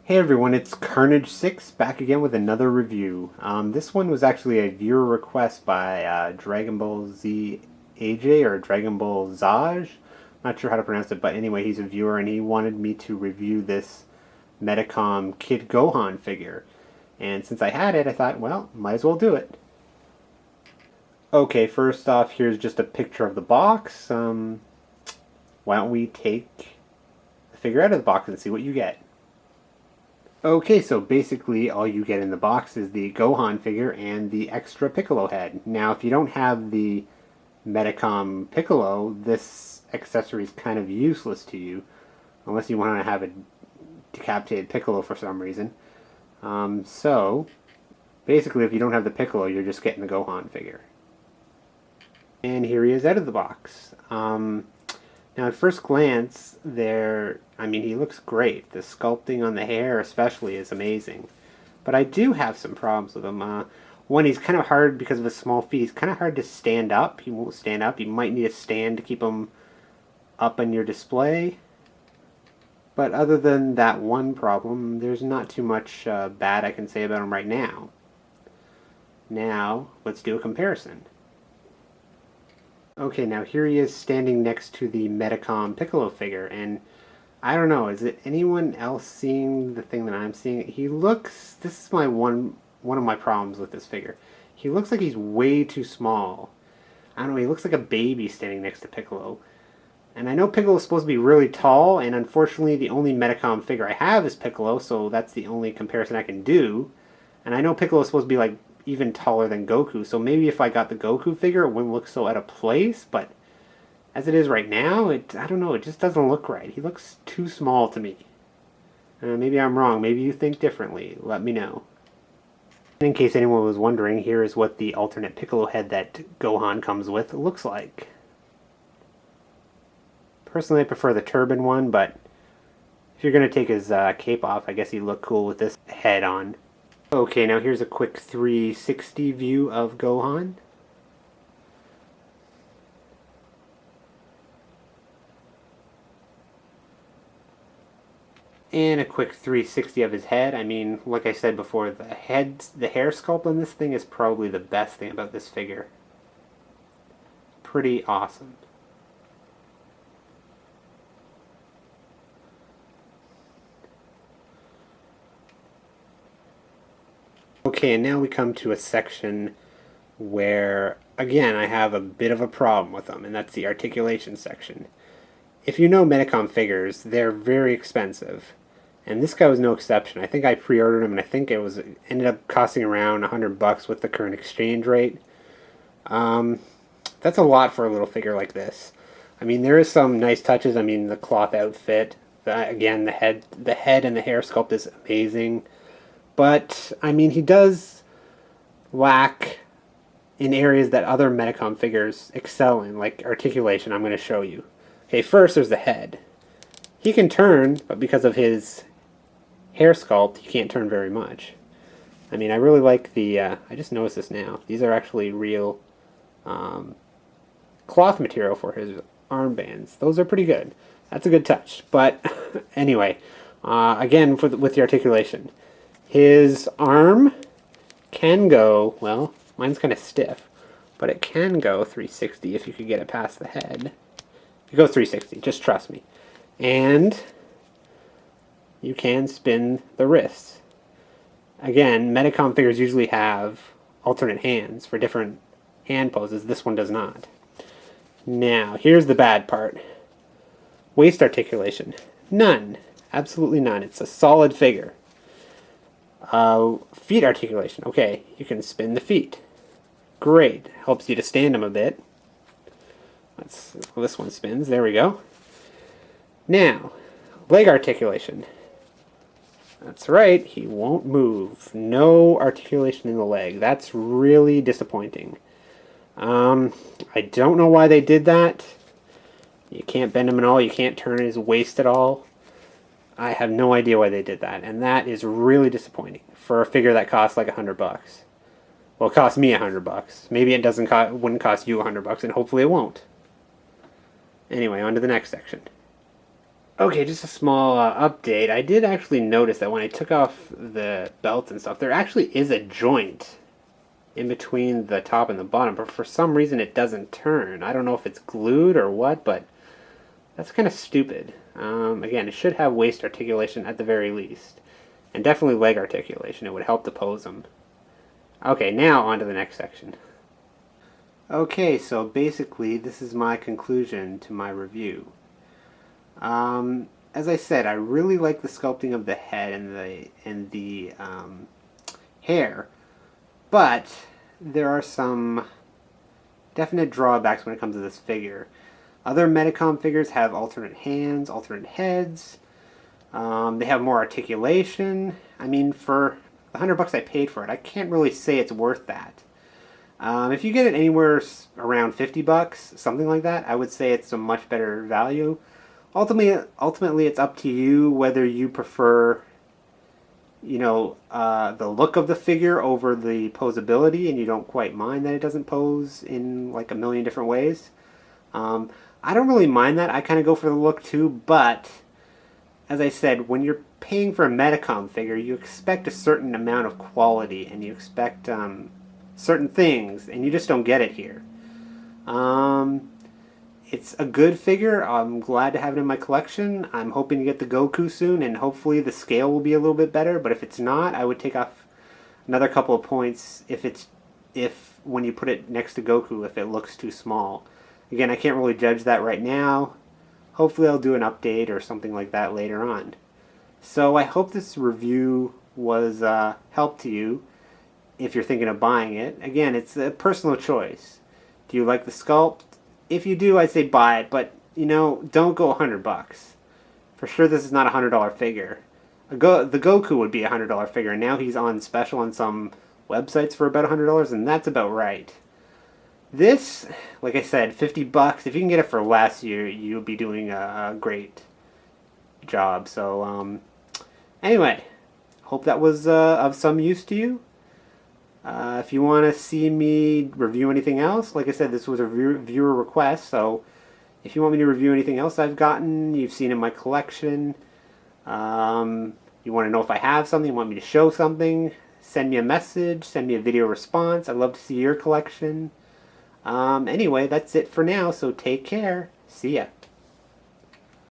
Hey everyone, it's Carnage6 back again with another review. This one was actually a viewer request by Dragonball Z AJ or Dragonball Zaj. Not sure how to pronounce it, but anyway, he's a viewer and he wanted me to review this Medicom Kid Gohan figure. And since I had it, I thought, well, might as well do it. Okay, first off, here's just a picture of the box. Why don't we take the figure out of the box and see what you get. Okay, so basically all you get in the box is the Gohan figure and the extra Piccolo head. Now, if you don't have the Medicom Piccolo, this accessory is kind of useless to you, unless you want to have a decapitated Piccolo for some reason. So, basically if you don't have the Piccolo, you're just getting the Gohan figure. And here he is out of the box. Now, at first glance, he looks great. The sculpting on the hair especially is amazing. But I do have some problems with him. One, he's kind of hard because of his small feet. He's kind of hard to stand up. He won't stand up. You might need a stand to keep him up on your display. But other than that one problem, there's not too much bad I can say about him right now. Now, let's do a comparison. Okay, now here he is standing next to the Medicom Piccolo figure, and I don't know, is it anyone else seeing the thing that I'm seeing? This is one of my problems with this figure. He looks like he's way too small. I don't know, he looks like a baby standing next to Piccolo. And I know Piccolo's supposed to be really tall, and unfortunately the only Medicom figure I have is Piccolo, so that's the only comparison I can do. And I know Piccolo's supposed to be like even taller than Goku, so maybe if I got the Goku figure it wouldn't look so out of place, but as it is right now, I don't know, it just doesn't look right. He looks too small to me. Maybe I'm wrong, maybe you think differently, let me know. In case anyone was wondering, here is what the alternate Piccolo head that Gohan comes with looks like. Personally I prefer the turban one, but if you're going to take his cape off, I guess he'd look cool with this head on. Okay, now here's a quick 360 view of Gohan. And a quick 360 of his head. I mean, like I said before, the hair sculpt on this thing is probably the best thing about this figure. Pretty awesome. Okay, and now we come to a section where, again, I have a bit of a problem with them, and that's the articulation section. If you know Medicom figures, they're very expensive, and this guy was no exception. I think I pre-ordered him, and I think ended up costing around $100 with the current exchange rate. That's a lot for a little figure like this. I mean, there is some nice touches. I mean, the cloth outfit, again, the head and the hair sculpt is amazing. But, I mean, he does lack in areas that other Medicom figures excel in, like articulation. I'm going to show you. Okay, first there's the head. He can turn, but because of his hair sculpt, he can't turn very much. I mean, I really like the, I just noticed this now. These are actually real cloth material for his armbands. Those are pretty good. That's a good touch. But, anyway, again, with the articulation. His arm can go, well, mine's kind of stiff, but it can go 360 if you could get it past the head. It goes 360, just trust me. And you can spin the wrists. Again, Medicom figures usually have alternate hands for different hand poses. This one does not. Now, here's the bad part. Waist articulation. None. Absolutely none. It's a solid figure. Feet articulation. Okay, you can spin the feet. Great. Helps you to stand them a bit. This one spins. There we go. Now, leg articulation. That's right. He won't move. No articulation in the leg. That's really disappointing. I don't know why they did that. You can't bend him at all. You can't turn his waist at all. I have no idea why they did that, and that is really disappointing for a figure that costs like $100. Well, it cost me $100. Maybe it wouldn't cost you $100, and hopefully it won't. Anyway, on to the next section. Okay, just a small update. I did actually notice that when I took off the belt and stuff, there actually is a joint in between the top and the bottom, but for some reason it doesn't turn. I don't know if it's glued or what, but that's kind of stupid. Again, it should have waist articulation at the very least, and definitely leg articulation. It would help to pose them. Okay, now on to the next section. Okay, so basically this is my conclusion to my review. As I said, I really like the sculpting of the head and the hair, but there are some definite drawbacks when it comes to this figure. Other Medicom figures have alternate hands, alternate heads. They have more articulation. I mean, for the $100 I paid for it, I can't really say it's worth that. If you get it anywhere around $50, something like that, I would say it's a much better value. Ultimately, it's up to you whether you prefer, the look of the figure over the posability, and you don't quite mind that it doesn't pose in like a million different ways. I don't really mind that. I kind of go for the look too, but as I said, when you're paying for a Medicom figure, you expect a certain amount of quality, and you expect certain things, and you just don't get it here. It's a good figure. I'm glad to have it in my collection. I'm hoping to get the Goku soon, and hopefully the scale will be a little bit better. But if it's not, I would take off another couple of points if when you put it next to Goku, if it looks too small. Again, I can't really judge that right now. Hopefully I'll do an update or something like that later on. So I hope this review was help to you if you're thinking of buying it. Again, it's a personal choice. Do you like the sculpt? If you do, I'd say buy it, but don't go $100. For sure, this is not a $100 figure. The Goku would be a $100 figure, and now he's on special on some websites for about $100, and that's about right. This, like I said, $50. If you can get it for less, you'll be doing a great job. So anyway, hope that was of some use to you. If you want to see me review anything else, like I said, this was a viewer request, so if you want me to review anything else I've gotten, you've seen in my collection, you want to know if I have something, you want me to show something, send me a message, send me a video response. I'd love to see your collection. Anyway, that's it for now, so take care. See ya.